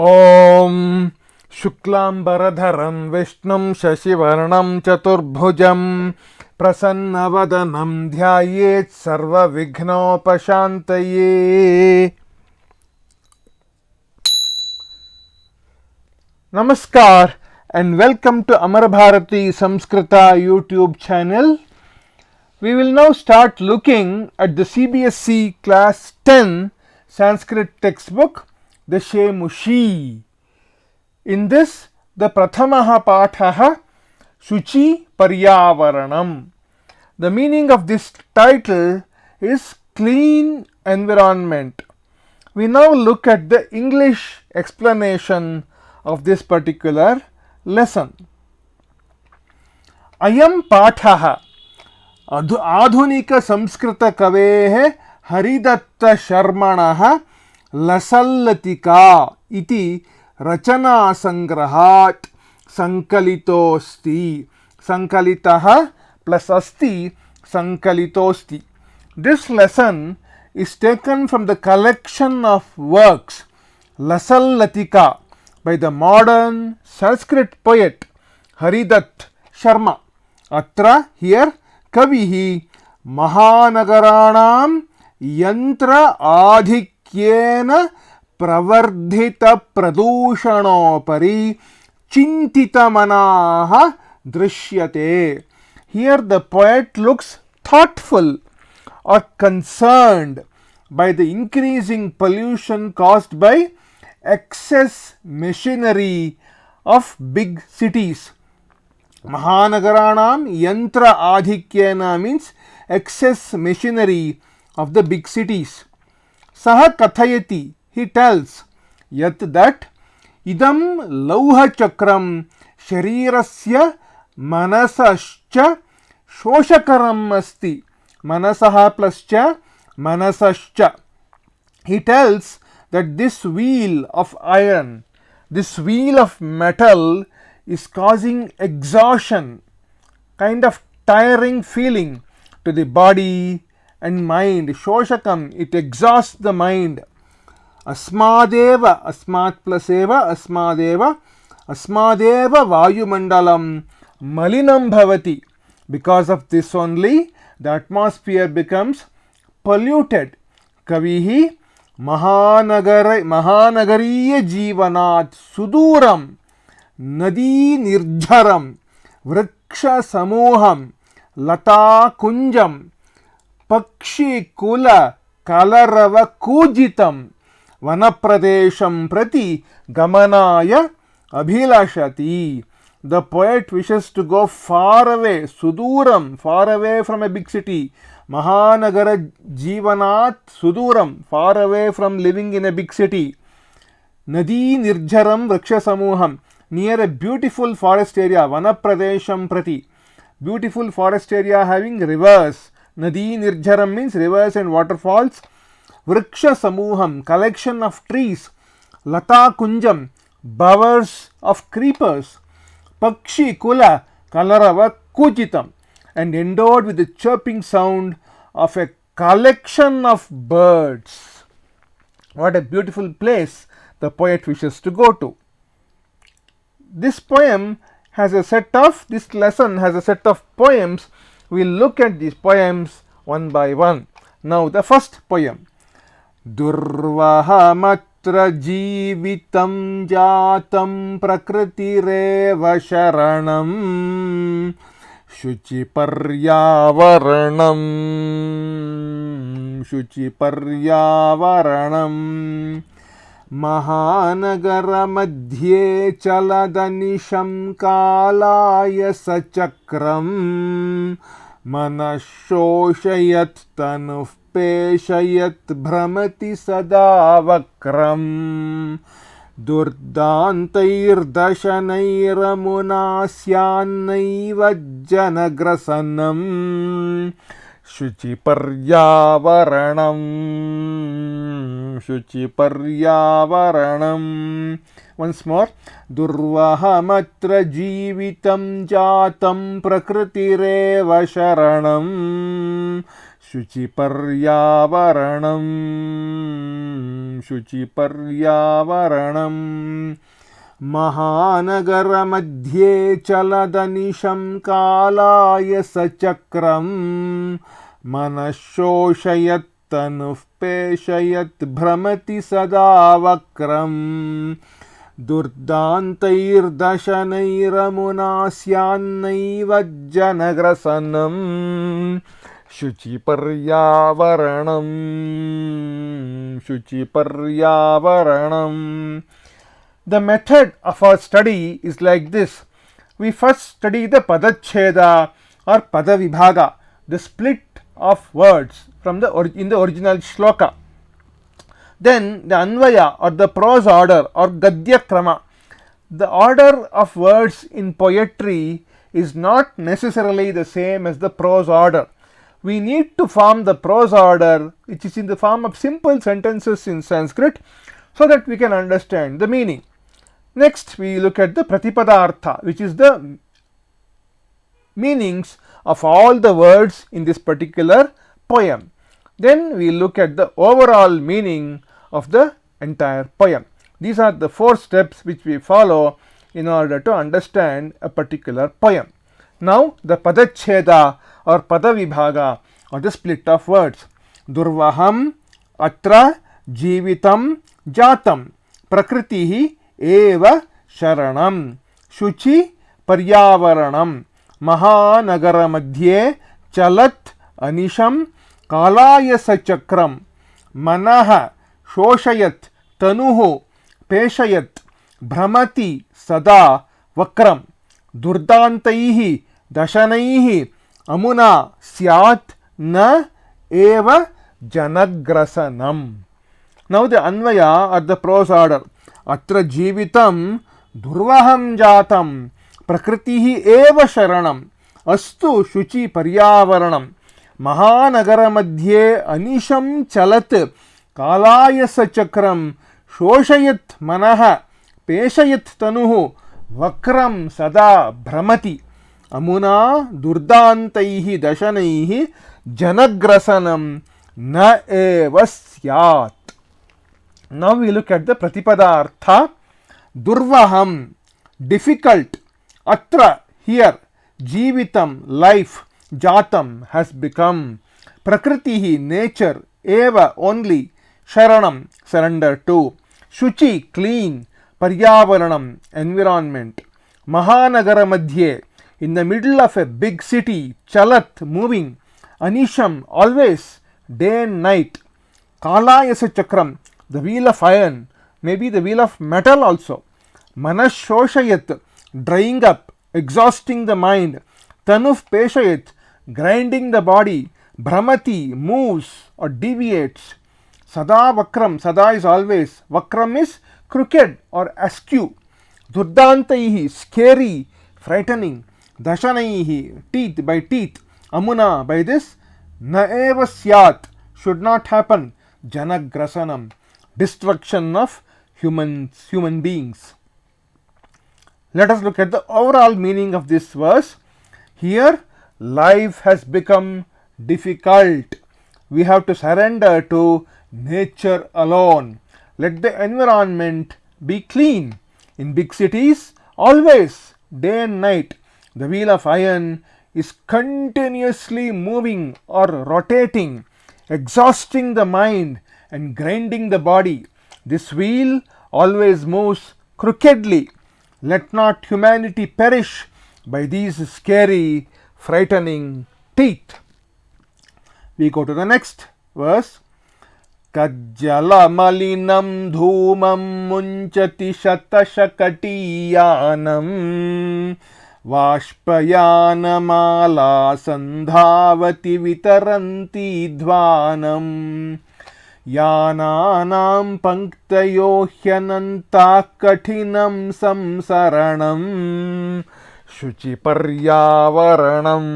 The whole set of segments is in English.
ॐ शुक्लाम्बरधरं विष्णुं शशिवर्णं चतुर्भुजं प्रसन्नवदनं ध्यायेत् सर्वविघ्नोपशान्तये। Namaskar and welcome to Amar Bharati Samskrita YouTube channel. We will now start looking at the CBSE class 10 Sanskrit textbook, the Shemushi. In this, the Prathamaha Pathaha Shuchiparyavaranam. The meaning of this title is clean environment. We now look at the English explanation of this particular lesson. Ayam Pathaha आधुनिक संस्कृत कवेः हरिदत्त शर्मणः लसल्लतिका इति रचना संग्रहात् संकलितोऽस्ति. संकलितः plus अस्ति संकलितोऽस्ति. This lesson is taken from the collection of works Lasallatika by the modern Sanskrit poet Haridatt Sharma. Atra here Kavihi Mahanagaranam Yantra Adhikyena Pravardhita Pradushanopari Chintitamanaha Drishyate. Here the poet looks thoughtful or concerned by the increasing pollution caused by excess machinery of big cities. Mahanagaranam yantra adhikyena means excess machinery of the big cities. Saha kathayati, he tells, yat that idam lauha chakram sharirasya manasascha shoshakaram asti. Manasaha plus cha manasascha. He tells that this wheel of iron, this wheel of metal is causing exhaustion, kind of tiring feeling to the body and mind. Shoshakam, it exhausts the mind. Asmadeva, asmat plus eva, asmadeva vayumandalam malinam bhavati. Because of this only, the atmosphere becomes polluted. Kavihi mahanagariya jivanat suduram nadi nirjharam vriksha samuham lata kunjam pakshi kula kalarava kujitam vanapradesham prati gamanaya abhilashati. The poet wishes to go far away, suduram, far away from a big city. Mahanagara jivanat suduram, far away from living in a big city. Nadi nirjaram vriksha samuham, near a beautiful forest area. Vanapradesham prati, beautiful forest area having rivers. Nadi nirjaram means rivers and waterfalls. Vriksha samuham, collection of trees. Lata kunjam, bowers of creepers. Pakshi kula kalarava kujitam, and endowed with the chirping sound of a collection of birds. What a beautiful place the poet wishes to go to. This lesson has a set of poems. We'll look at these poems one by one. Now the first poem. Durvahamatra jivitam jatam prakritireva sharanam Shuchiparyavaranam Mahanagara madhye chaladanisham kalaya sachakram manashoshayat tanuf peshayat bhramati sadavakram durdantair dashanairamuna janagrasanam Shuchiparyavaranam. Once more. Durvahamatra jivitam jatam prakritireva sharanam शुचिपर्यावरणम शुचिपर्यावरणम महानगरमध्ये चलदनिशं कालाय सचक्रं मनश्शोषयत्तनुः पेशयत् भ्रमति सदा वक्रं दुर्दान्तैर्दशनैरमुना स्यान्नैव जनग्रसनं शुचिपर्यावरणं शुचिपर्यावरणं. The method of our study is like this. We first study the padacheda or padavibhaga, the split of words from in the original shloka. Then the anvaya or the prose order or gadya krama. The order of words in poetry is not necessarily the same as the prose order. We need to form the prose order, which is in the form of simple sentences in Sanskrit, so that we can understand the meaning. Next, we look at the pratipadartha, which is the meanings of all the words in this particular poem. Then we look at the overall meaning of the entire poem. These are the 4 steps which we follow in order to understand a particular poem. Now, the padacheda or padavibhaga or the split of words. Durvaham atra jivitam jatam prakritihi eva शरणम शुचि पर्यावरणम महानगरमध्ये चलत् अनिशं कालाय सचक्रं मनः शोषयत् तनुः पेशयत् भ्रमति सदा वक्रं दुर्दान्तैः दशनैः अमुना स्यात् न एव जनग्रसनम. Now the anvaya or the prose order. अत्र जीवितं दुर्वहं जातं प्रकृतिः एव शरणम अस्तु शुचि पर्यावरणम महानगरमध्ये अनिशं चलत् कालाय सचक्रं शोषयत् मनः पेशयत् तनुः वक्रं सदा भ्रमति अमुना दुर्दान्तैः दशनैः जनग्रसनं न एव स्यात्. Now we look at the pratipadartha. Durvaham, difficult. Atra, here. Jivitam, life. Jatam, has become. Prakritihi, nature. Eva, only. Sharanam, surrender to. Shuchi, clean. Paryaavaranam, environment. Mahanagara madhye, in the middle of a big city. Chalat, moving. Anisham, always. Day and night. Kalayasa chakram, the wheel of iron, maybe the wheel of metal also. Manashoshayat, drying up, exhausting the mind. Tanuf peshayat, grinding the body. Bhramati, moves or deviates. Sada vakram, sada is always. Vakram is crooked or askew. Durdantaihi, scary, frightening. Dashanaihi, teeth, by teeth. Amuna, by this. Naeva syat, should not happen. Janagrasanam, destruction of human beings. Let us look at the overall meaning of this verse. Here, life has become difficult. We have to surrender to nature alone. Let the environment be clean. In big cities, always, day and night, the wheel of iron is continuously moving or rotating, exhausting the mind and grinding the body. This wheel always moves crookedly. Let not humanity perish by these scary, frightening teeth. We go to the next verse. Jlamalinam dhumam munchati शतशकटीयानं वाष्पयानमाला सन्धावति वितरन्ति ध्वानं यानानां पंक्तयो ह्यनन्ताः कठिनं संसरणं शुचिपर्यावरणं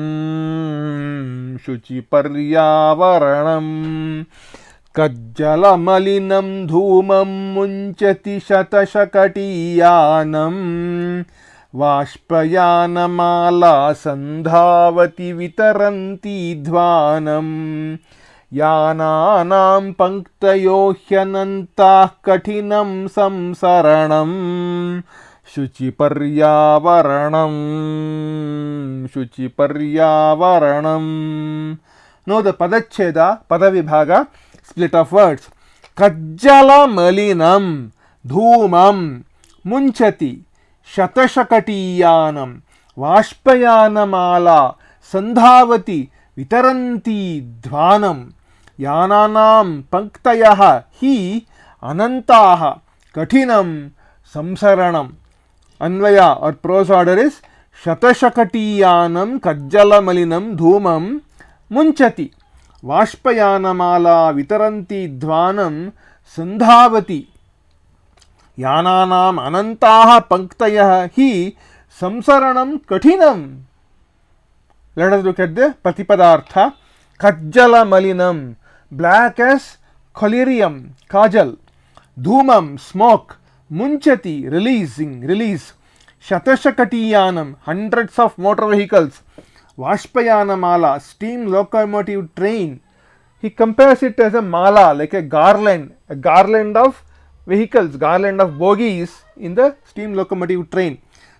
शुचिपर्यावरणं कज्जलमलिनं धूमं मुञ्चति शतशकटीयानं वाष्पयानमाला सन्धावति वितरन्ती ध्वानं यानानां पंक्तयो ह्यनन्ताः कठिनं संसरणं शुचिपर्यावरणं शुचिपर्यावरणं. Now the padacheda, padavibhaga, split of words. कज्जलमलिनं धूमं मुञ्चति शतशकटीयानं वाष्पयानमाला सन्धावति वितरन्ती ध्वानं यानानां पंक्तयः हि अनन्ताः कठिनं संसरणम्. अन्वया or prose order is शतशकटीयानं कज्जलमलिनं धूमं मुञ्चति वाष्पयानमाला वितरन्ती ध्वानं सन्धावति यानानाम् अनन्ताः पंक्तयः हि संसरणं कठिनं. Let us look at the प्रतिपदार्थ. कज्जलमलिनं, black as collyrium, kajal. धूमं, smoke. मुञ्चति, releasing, release. शतशकटीयानं, hundreds of motor vehicles. वाष्पयानमाला, steam locomotive train. He compares it as a mala, like a garland of vehicles, garland of bogies in the steam locomotive train.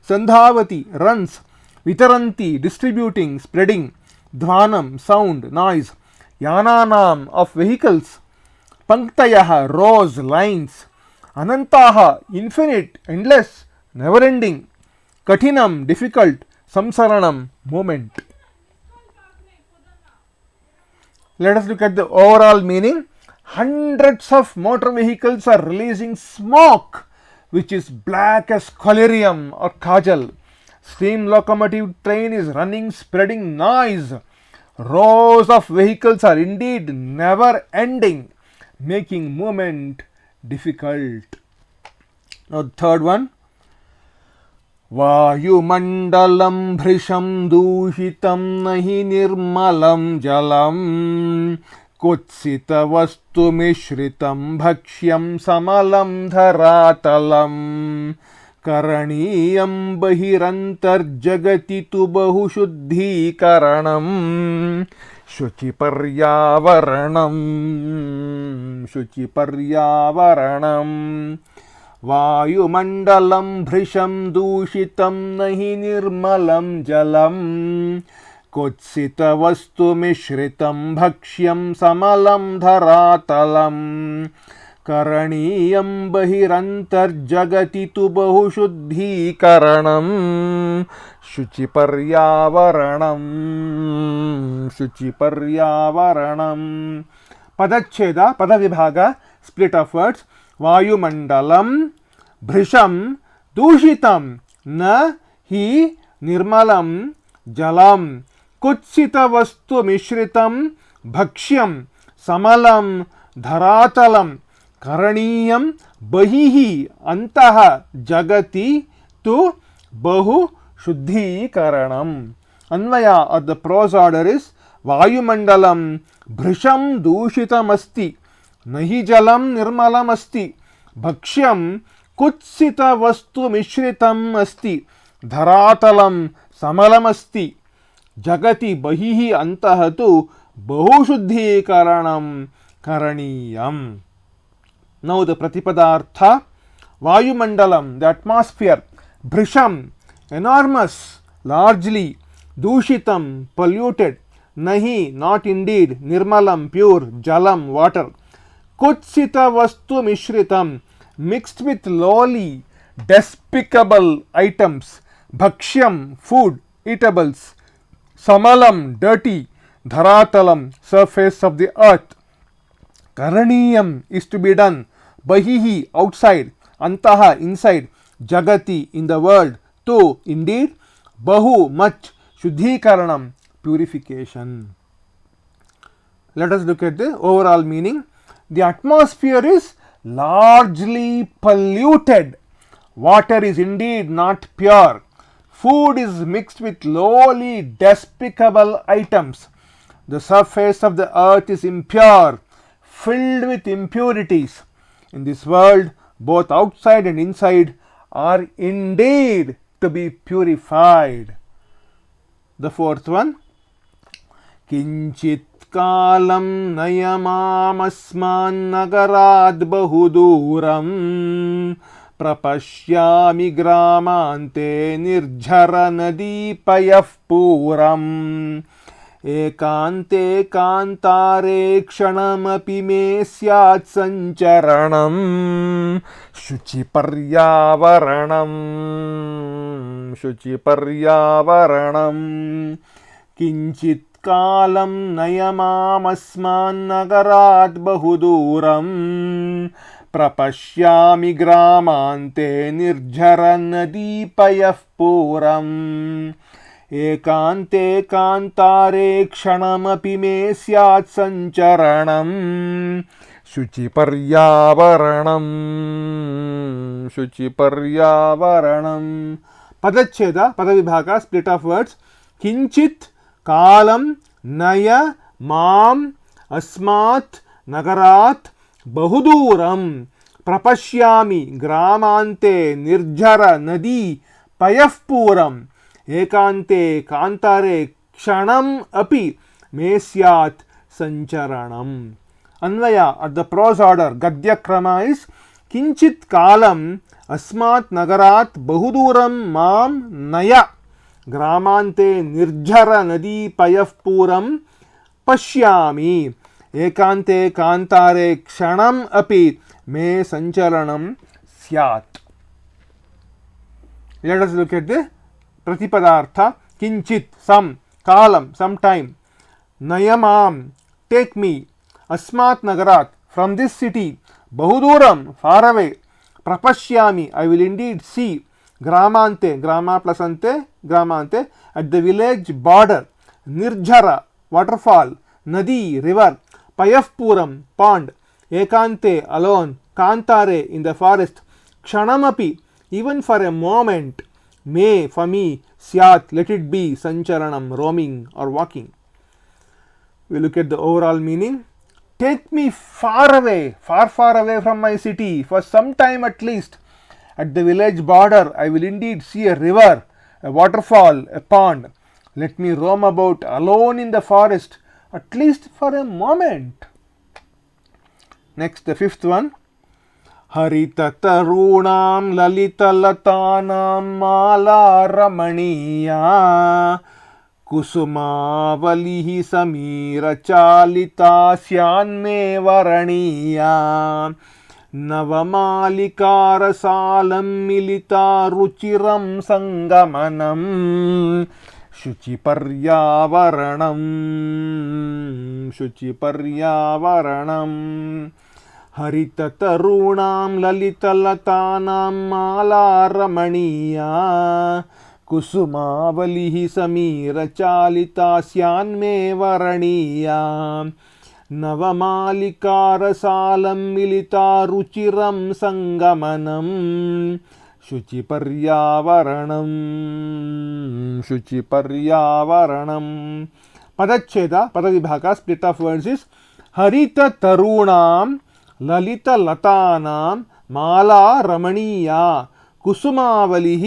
Sandhavati, runs. Vitaranti, distributing, spreading. Dhvanam, sound, noise. Yananam, of vehicles. Panktayaha, rows, lines. Anantaha, infinite, endless, never ending. Katinam, difficult. Samsaranam, moment. Let us look at the overall meaning. Hundreds of motor vehicles are releasing smoke which is black as collyrium or kajal. Steam locomotive train is running, spreading noise. Rows of vehicles are indeed never ending, making movement difficult. Now the third one. वायुमण्डलं भृशं दूषितं नहि निर्मलं जलं कुत्सितवस्तुमिश्रितं भक्ष्यं समलं धरातलं करणीयं बहिरन्तर्जगति तु बहुशुद्धीकरणं शुचिपर्यावरणं शुचिपर्यावरणं. वायुमण्डलं भृशं दूषितं नहि निर्मलं जलं कुत्सितवस्तुमिश्रितं भक्ष्यं समलं धरातलं करणीयं बहिरन्तर्जगति तु बहुशुद्धीकरणं शुचिपर्यावरणं शुचिपर्यावरणं. पदच्छेद पदविभाग split of words. वायुमण्डलं भृशं दूषितं न हि निर्मलं जलं कुत्सितवस्तुमिश्रितं भक्ष्यं समलं धरातलं करणीयं बहिः अन्तः जगति तु बहुशुद्धीकरणम्. अन्वया or the prose order is वायुमण्डलं भृशं दूषितमस्ति नहि जलं निर्मलम् अस्ति भक्ष्यं कुत्सितवस्तुमिश्रितम् अस्ति धरातलं समलम् अस्ति जगति बहिः अन्तः तु बहुशुद्धीकरणं करणीयम्. Now the प्रतिपदार्थ. वायुमण्डलं, the atmosphere. भृशं, enormous, largely. दूषितं, polluted. नहि, not indeed. निर्मलं, pure. जलं, water. कुत्सितवस्तुमिश्रितं, mixed with lowly, despicable items. Bhakshyam, food, eatables. Samalam, dirty. Dharatalam, surface of the earth. Karaniyam, is to be done. Bahihi, outside. Antaha, inside. Jagati, in the world. Tu, indeed. Bahu, much. Shuddhikaranam, purification. Let us look at the overall meaning. The atmosphere is largely polluted. Water is indeed not pure. Food is mixed with lowly, despicable items. The surface of the earth is impure, filled with impurities. In this world, both outside and inside are indeed to be purified. The fourth one, किंचित कालं नयमामस्मान् नगरात् बहुदूरं प्रपश्यामि ग्रामान्ते निर्झरनदीपयः पूरम् एकान्ते कान्तारे क्षणमपि मे स्यात् सञ्चरणम् शुचिपर्यावरणम् शुचिपर्यावरणम् किंचित् कालं नयमामस्मान्नगरात् बहुदूरं प्रपश्यामि ग्रामान्ते निर्झरनदीपयः पूरम् एकान्ते कान्तारे क्षणमपि मे स्यात् सञ्चरणम् शुचिपर्यावरणम् शुचिपर्यावरणम्. पदच्छेद पदविभाग स्प्लिट ऑफ वर्ड्स. किंचित् कालं नय माम् अस्मात् नगरात् बहुदूरं प्रपश्यामि ग्रामान्ते निर्झर नदी पयः पूरम् एकान्ते कान्तारे क्षणम् अपि मे स्यात् सञ्चरणम्. अन्वय at the prose order. गद्य क्रम is किंचित् कालं अस्मात् नगरात् बहुदूरं मां नय ग्रामान्ते निर्झर नदी पयः पूरं पश्यामि एकान्ते कान्तारे क्षणम् अपि मे सञ्चरणं स्यात्. Let us look at the प्रतिपदार्थ. किंचित् some, कालं some time, नयमां take me, अस्मात् नगरात् from this city, बहुदूरं far away, प्रपश्यामि I will indeed see, ग्रामान्ते ग्रामा प्लस अन्ते ग्रामान्ते at the village border, निर्झर waterfall, नदी river, पयः पूरं pond, एकान्ते alone, कान्तारे in the forest, क्षणमपि even for a moment, may for me, स्यात् let it be, sancharanam roaming or walking. We look at the overall meaning. Take me far away, far away from my city, for some time at least. At the village border, I will indeed see a river, a waterfall, a pond. Let me roam about alone in the forest, at least for a moment. Next, the fifth one. हरिततरूणां ललितलतानां माला रमणीया कुसुमावलिः समीरचालिता स्यान्मे वरणीया नवमालिकारसालं मिलिता रुचिरं संगमनं शुचिपर्यावरणम् शुचिपर्यावरणम्. हरिततरूणां ललितलतानां माला रमणीया कुसुमावलिः समीरचालिता स्यान्मे वरणीया नवमालिकारसालं मिलिता रुचिरं संगमनं शुचिपर्यावरणम् शुचिपर्यावरणम्. पदच्छेद पदविभाग स्प्लिट ऑफ वर्ड्स इज हरिततरूणां ललितलतानां माला रमणीया कुसुमावलिः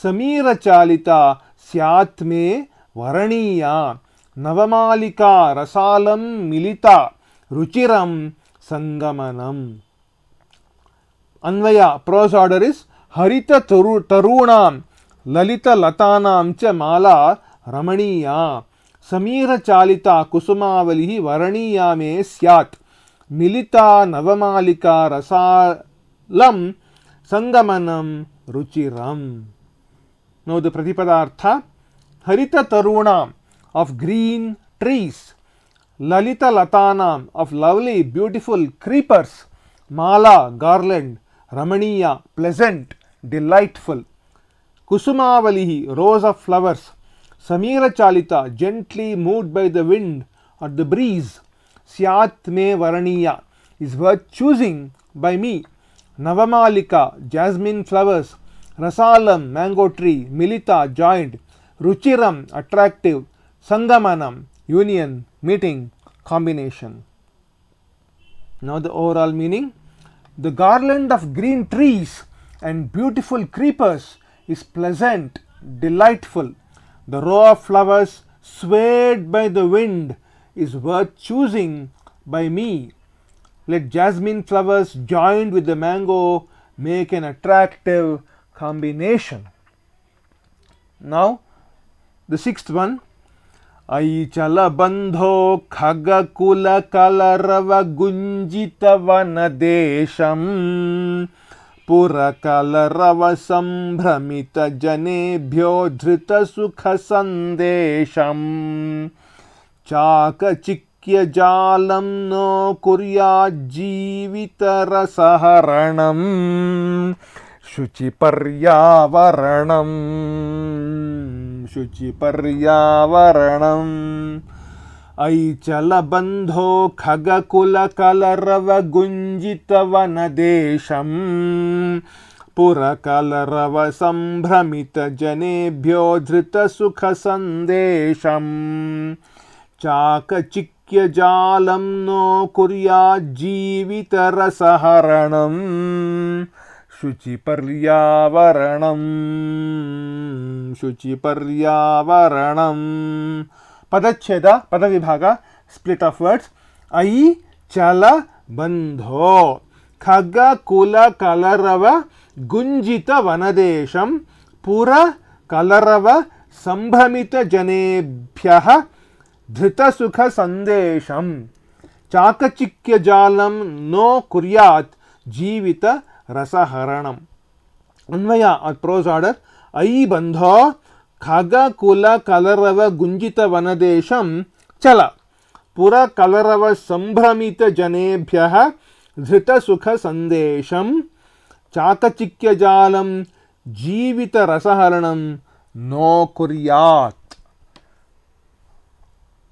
समीरचालिता स्यात् मे वरणीया नवमालिका रसालं मिलिता रुचिरं संगमनम्. अन्वय प्रोस ऑर्डर इज हरिततरूणां ललितलतानां च माला रमणीया समीरचालिता कुसुमावलिः वरणीया मे स्यात् मिलिता नवमालिका रसालं संगमनं रुचिरम. Now the pratipadartha. Harita tarunam of green trees, lalita latanam of lovely beautiful creepers, mala garland, ramaniya pleasant delightful, kusumavalihi rose of flowers, samira chalita gently moved by the wind or the breeze, syat me varaniya is worth choosing by me, navamalika jasmine flowers, rasalam mango tree, milita joined, ruchiram attractive, sangamanam union, meeting, combination. Now the overall meaning. The garland of green trees and beautiful creepers is pleasant, delightful. The row of flowers swayed by the wind is worth choosing by me. Let jasmine flowers joined with the mango make an attractive combination. Now, the sixth one. Aichala bandho khaga kula kalarava gunjita vanadesham pura kalarava sambramita janebhyo dhrita sukha sandesham chaka chikya jalam no kurya jivita rasaharanam Shuchiparyavaranam Shuchiparyavaranam Aichala bandho khagakula kalarava gunjita vanadesham pura kalarava sambramita janebhyo dhrita sukha sandesham chaka chikya jalam no kurya jivita rasaharanam Shuchiparyavaranam Shuchiparyavaranam Padacheda, Padavibhaga, split of words. Ai chala bandho Khaga kula kalarava gunjita vanadesham pura kalarava sambhamita janebhyaha dhrita sukha sandesham chakachikya jalam no kuryat jivita rasaharanam. Anvaya or prose order. Ai bandho khaga kula kalarava gunjita vanadesham chala pura kalarava sambramita janebhyaha dhrita sukha sandesham chakachikya jalam jivita rasaharanam no kuryat.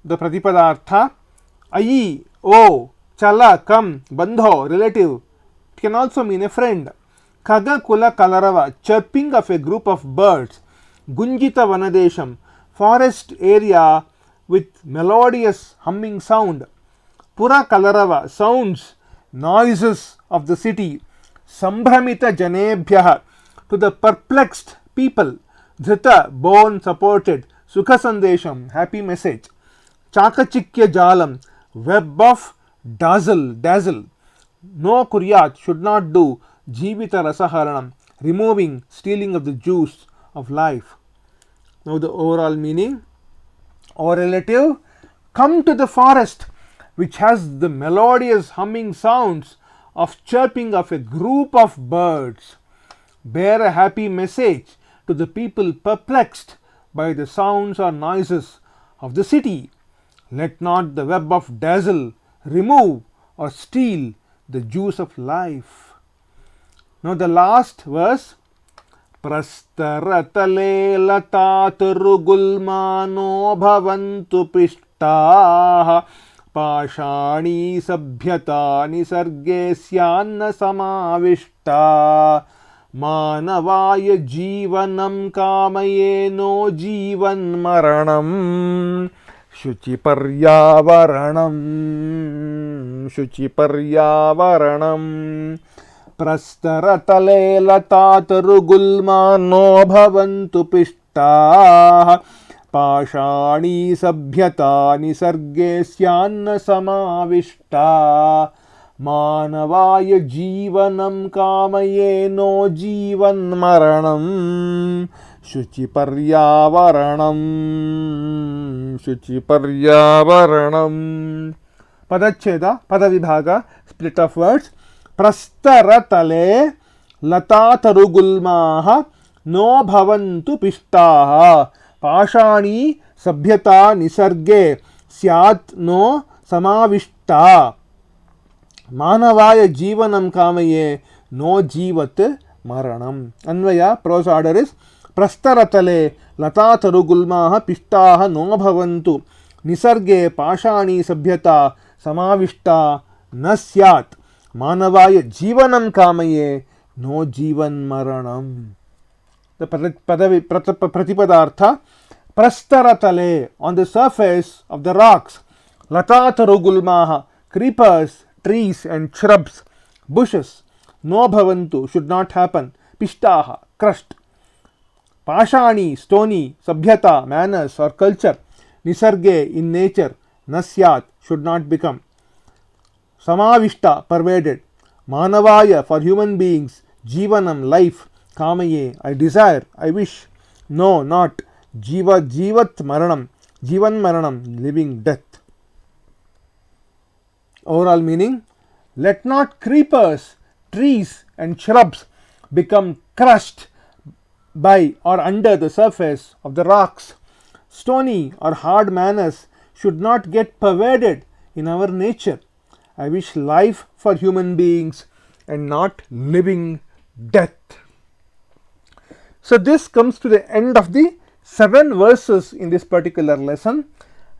The pratipadartha. Ai, oh, chala, come, bandho, relative. It can also mean a friend. Khaga kula kalarava, chirping of a group of birds. Gunjita vanadesham, forest area with melodious humming sound. Pura kalarava, sounds, noises of the city. Sambramita janebhyaha, to the perplexed people. Dhrita, born, supported. Sukha sandesham, happy message. Chakachikya jalam, web of dazzle. No kuryat, should not do. Jivita rasaharanam, removing, stealing of the juice of life. Now the overall meaning. Or relative, come to the forest which has the melodious humming sounds of chirping of a group of birds. Bear a happy message to the people perplexed by the sounds or noises of the city. Let not the web of dazzle remove or steal the juice of life. Now the last verse. Prastaratale latatarugulmano bhavantu pishtaah pashani sabhyatani sarge syanna samavishta manavaya jivanam kamayeno jivan maranam Shuchiparyavaranam Shuchiparyavaranam Prastaratale latatarugulmano bhavantu pishtaah pashani sabhyatani sarge syanna samavishta manavaya jivanam kamayeno jivan maranam Shuchiparyavaranam Shuchiparyavaranam. Padacheda, Padavibhaga, split of words. Prastaratale latatarugulmaha no bhavantu pishtaah pashani sabhyata nisarge syat no samavishta manavaya jivanam kamaye no jivat maranam. Anvaya, prose order is. Prastaratale latatarugulmaha pishtaah no bhavantu nisarge pashani sabhyata samavishta na syat manavaya jivanam kamaye no jivan maranam. The pratipadartha. Prastaratale, on the surface of the rocks. Latatarugulmaha, creepers, trees and shrubs, bushes. No bhavantu, should not happen. Pishtaha, crushed. Pashani, stony, Sabhyata, manners or culture. Nisarge, in nature. Nasyat, should not become. Samavishta, pervaded. Manavaya, for human beings. Jivanam, life. Kamaye, I desire, I wish. No, not. Jiva, jivat maranam. Jivan maranam, living death. Overall meaning, let not creepers, trees and shrubs become crushed by or under the surface of the rocks. Stony or hard manners should not get pervaded in our nature. I wish life for human beings and not living death. So this comes to the end of the 7 verses in this particular lesson.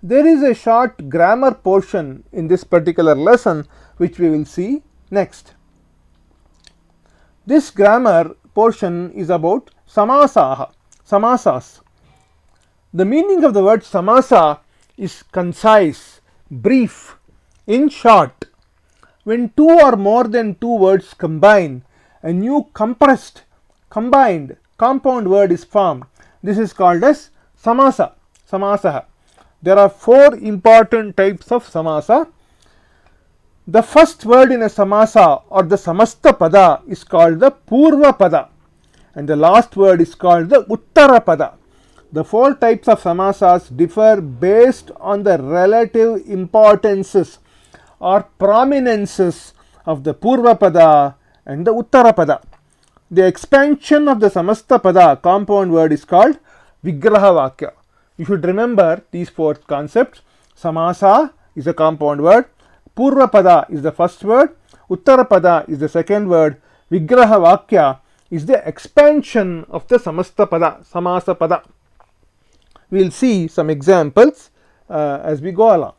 There is a short grammar portion in this particular lesson which we will see next. This grammar portion is about samasas. The meaning of the word samasa is concise, brief, in short. When 2 or more than 2 words combine, a new combined compound word is formed. This is called as samasaha. There are 4 important types of samasa. The first word in a samasa or the samasta pada is called the purva pada, and the last word is called the uttara pada. The 4 types of samasas differ based on the relative importances or prominences of the purva pada and the uttara pada. The expansion of the samasta pada compound word is called vigraha vakya. You should remember these 4 concepts. Samasa is a compound word, purva pada is the first word, uttara pada is the second word, vigraha vakya is the expansion of the samasta pada, samasa pada. We will see some examples as we go along.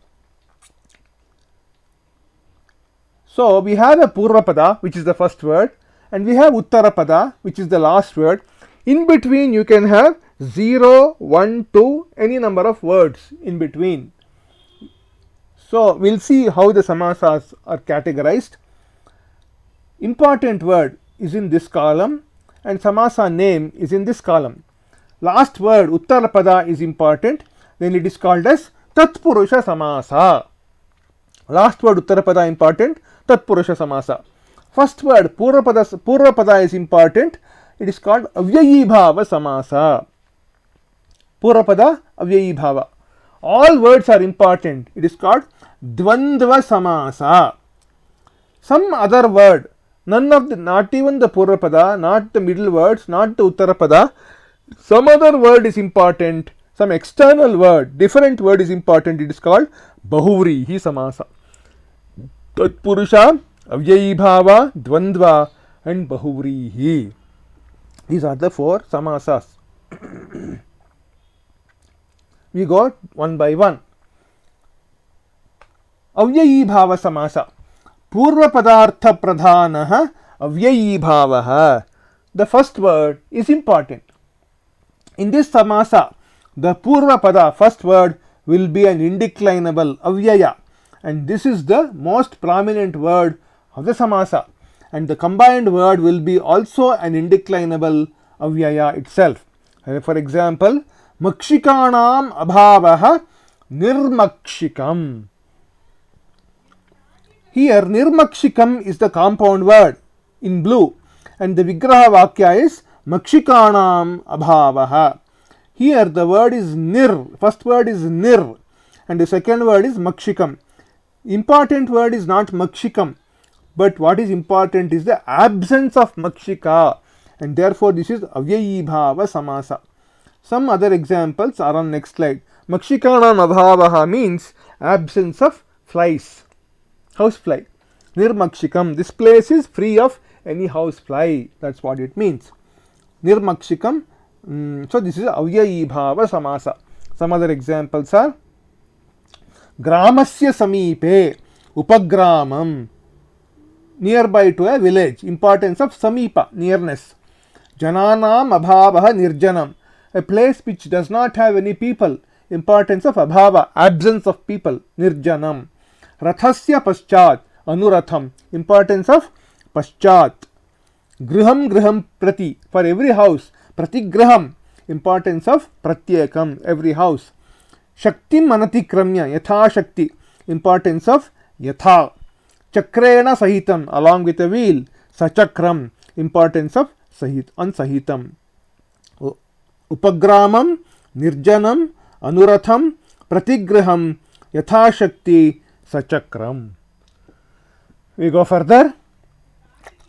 So we have a purva pada, which is the first word, and we have uttara pada, which is the last word. In between you can have 0, 1, 2, any number of words in between. So we will see how the samasas are categorized. Important word is in this column and samasa name is in this column. Last word uttara pada is important, then it is called as tatpurusha samasa. Last word uttara pada important, tatpurusha samasa. First word purva pada is important, it is called avyayi bhava samasa. Purva pada avyayi bhava. All words are important, it is called dvandva samasa. Some other word, not even the purva pada, not the middle words, not the uttara pada, some other word is important, some external word, different word is important, it is called bahuvrihi samasa. Tatpurusha, avyayi bhava, dvandva and bahuvrihi. These are the 4 samasas. We go one by one. Avyayi bhava samasa. Purva padartha pradhanaha avyayi bhavaha. The first word is important. In this samasa, the purva pada, first word, will be an indeclinable avyaya, and this is the most prominent word of the samasa, and the combined word will be also an indeclinable avyaya itself. For example, makshikanam abhavaha nirmakshikam. Here nirmakshikam is the compound word in blue, and the vigraha vakya is makshikanam abhavaha. Here the word is nir, first word is nir, and the second word is makshikam. Important word is not makshikam, but what is important is the absence of makshika, and therefore this is avyayi bhava samasa. Some other examples are on next slide. Makshikanam abhavaha means absence of flies, house fly. Nirmakshikam, this place is free of any house fly, that's what it means. Nirmakshikam, so this is avyayi bhava samasa. Some other examples are gramasya samipe upagramam, nearby to a village, importance of samipa, nearness. Jananam abhavaha nirjanam, a place which does not have any people, importance of abhava, absence of people, nirjanam. Rathasya paschat anuratham, importance of paschat. Griham griham prati, for every house, pratigraham, importance of pratyekam, every house. Shaktim anatikramya, yatha shakti, importance of yatha. Chakrena sahitam, along with a wheel, sachakram, importance of ansahitam. Upagramam, nirjanam, anuratham, pratigraham, yatha shakti, sachakram. We go further.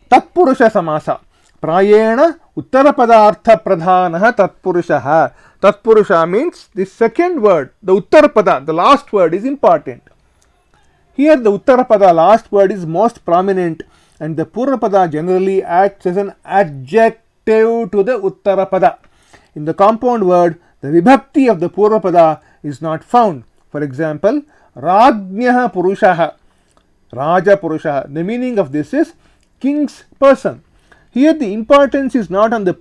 Tatpurusha samasa. Prayena uttarapadartha pradhanah tatpurushaha. Tatpurusha means the second word, the uttarapada, the last word is important. Here the uttarapada, last word, is most prominent, and the purvapada generally acts as an adjective to the uttarapada. In the compound word, the vibhakti of the purvapada is not found. For example, Rajnyaha Purushaha, Raja Purushaha. The meaning of this is king's person. Here the importance is not on the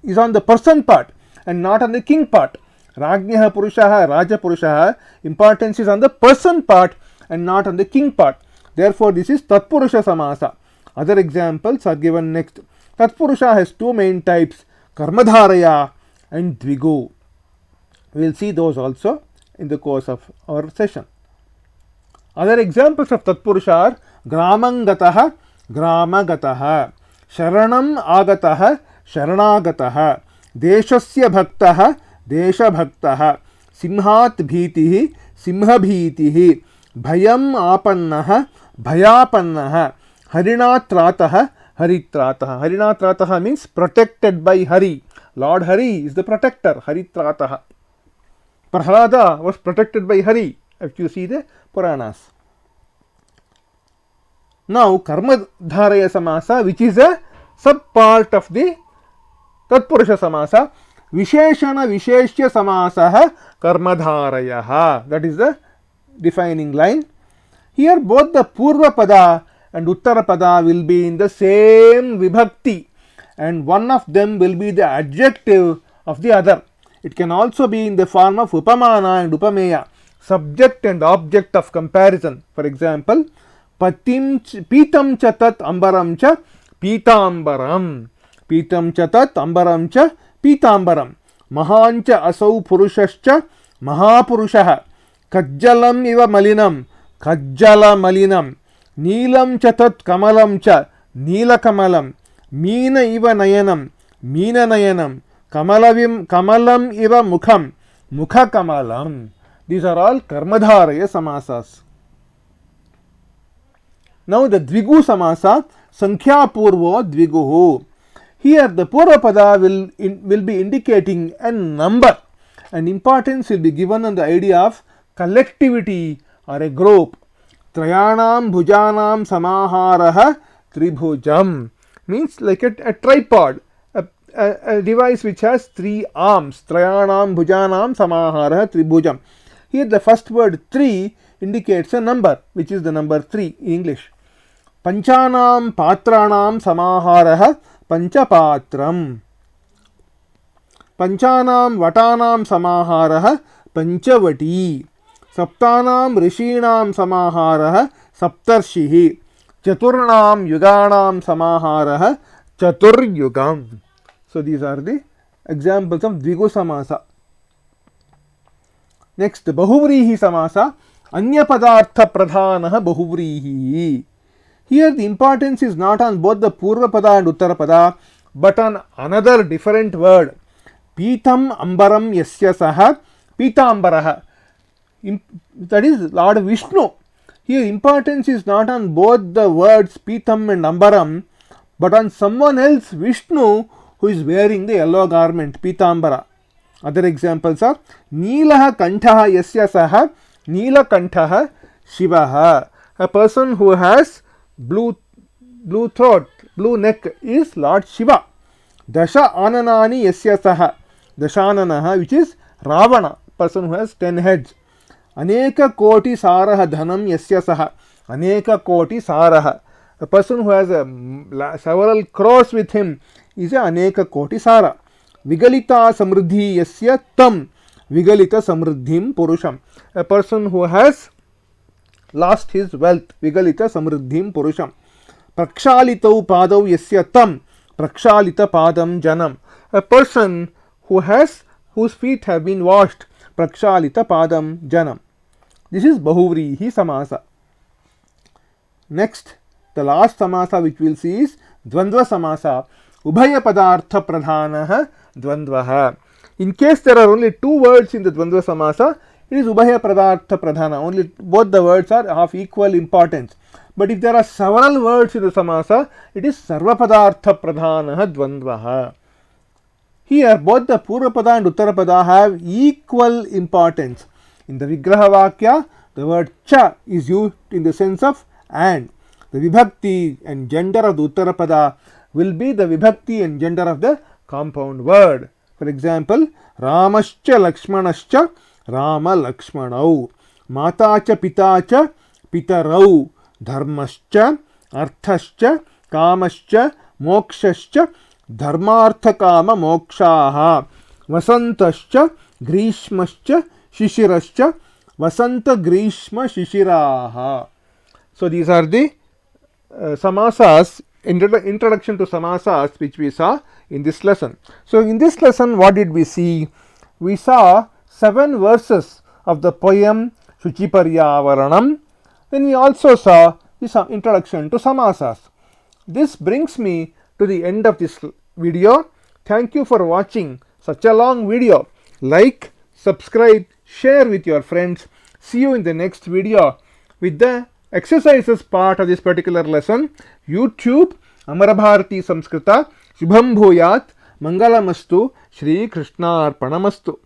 is on the person part and not on the king part. Rajnyaha Purushaha, Raja Purushaha, importance is on the person part and not on the king part. Therefore, this is Tatpurusha Samasa. Other examples are given next. Tatpurusha has two main types, Karmadharaya and Dvigu. We will see those also in the course of our session. Other examples of Tatpurusha are Gramangataha, Gramagataha, Sharanam Agataha, Sharanagataha, Deshasya Bhaktaha, Deshabhaktaha, Simhat Bhitihi, Simhabhitihi, Bhayam Apannaha, Bhayapannaha, Harinatrataha, Haritrataha. Harinatrataha means protected by Hari. Lord Hari is the protector, Haritrataha. Prahlada was protected by Hari, if you see the Puranas. Now, Karmadharaya Samasa, which is a sub part of the Tatpurusha Samasa, Visheshana Visheshya Samasaha Karmadharayaha. That is the defining line. Here both the Purvapada and Uttarapada will be in the same vibhakti, and one of them will be the adjective of the other. It can also be in the form of Upamana and Upameya, subject and object of comparison. For example, Pitam cha tat ambaram cha pitambaram. Pitam cha tat ambaram cha pitambaram. Mahancha asau purushascha mahapurushaha. Kajjalam iva malinam, kajjala malinam. Neelam cha tat kamalam cha neela kamalam. Meena iva nayanam, meena nayanam. Kamalam iva mukham, mukha kamalam. These are all Karmadharaya Samasas. Now the Dvigu Samasa, Sankhya Purvo Dviguhu. Here the Purvapada will be indicating a number, and importance will be given on the idea of collectivity or a group. Trayanam Bhujanam Samaharaha Tribhujam means like a tripod, a device which has three arms. Trayanam Bhujanam Samaharaha Tribhujam. Here the first word 3 indicates a number, which is the number 3 in English. Panchanam Patranam Samaharaha Panchapatram. Panchanam Vatanam Samaharaha Panchavati. Saptanam Rishinam Samaharaha Saptarshihi. Chaturnam Yuganam Samaharaha Chaturyugam. So these are the examples of Dvigu Samasa. Next, Bahuvrihi Samasa, Anyapadartha Pradhanaha Bahuvrihi. Here the importance is not on both the Purvapada and Uttarapada, but on another different word. Pitam Ambaram Yasya Saha Pitambaraha. That is Lord Vishnu. Here importance is not on both the words Pitam and Ambaram, but on someone else, Vishnu, who is wearing the yellow garment, Pitambara. Other examples are Neelaha Kantaha Yasya Saha Neelakantaha Shivaha. A person who has blue throat, blue neck is Lord Shiva. Dasha Ananani Yasya Saha Dashananaha, which is Ravana, person who has 10 heads. Aneka Koti Saraha Dhanam Yasya Saha Aneka Koti Saraha. A person who has several crores with him is a Aneka Koti Sara. Vigalita Samriddhi Yasya Tam Vigalita Samriddhim Purusham. A person who has lost his wealth, Vigalita Samriddhim Purusham. Prakshalitau Padau Yasya Tam Prakshalita Padam Janam. A person whose feet have been washed. Prakshalita padam janam. This is Bahuvrihi samasa. Next, the last samasa which we will see is Dvandva samasa. Ubhaya padartha pradhanah dvandvaha. In case there are only two words in the Dvandva samasa, it is Ubhaya padartha pradhana. Only both the words are of equal importance. But if there are several words in the samasa, it is Sarva padartha pradhanah dvandvaha. Here both the Purvapada and Uttarapada have equal importance. In the Vigraha Vakya, the word cha is used in the sense of and. The Vibhakti and gender of the Uttarapada will be the Vibhakti and gender of the compound word. For example, Ramascha Lakshmanascha Rama Lakshmanau. Matacha Pitacha Pitarau. Dharmascha Arthascha Kamascha Mokshascha Dharmartha Kama Mokshaha. Vasantascha Grishmascha Shishirascha Vasanta Grishma Shishiraha. So these are the samasas, introduction to samasas, which we saw in this lesson. So in this lesson, what did we see? We saw 7 verses of the poem Shuchiparyavaranam. Then we also saw this introduction to samasas. This brings me to the end of this video. Thank you for watching such a long video. Like, subscribe, share with your friends. See you in the next video with the exercises part of this particular lesson. YouTube Amarabharati Samskrita. Shubham Bhuyat. Mangalamastu. Shri Krishnarpanamastu.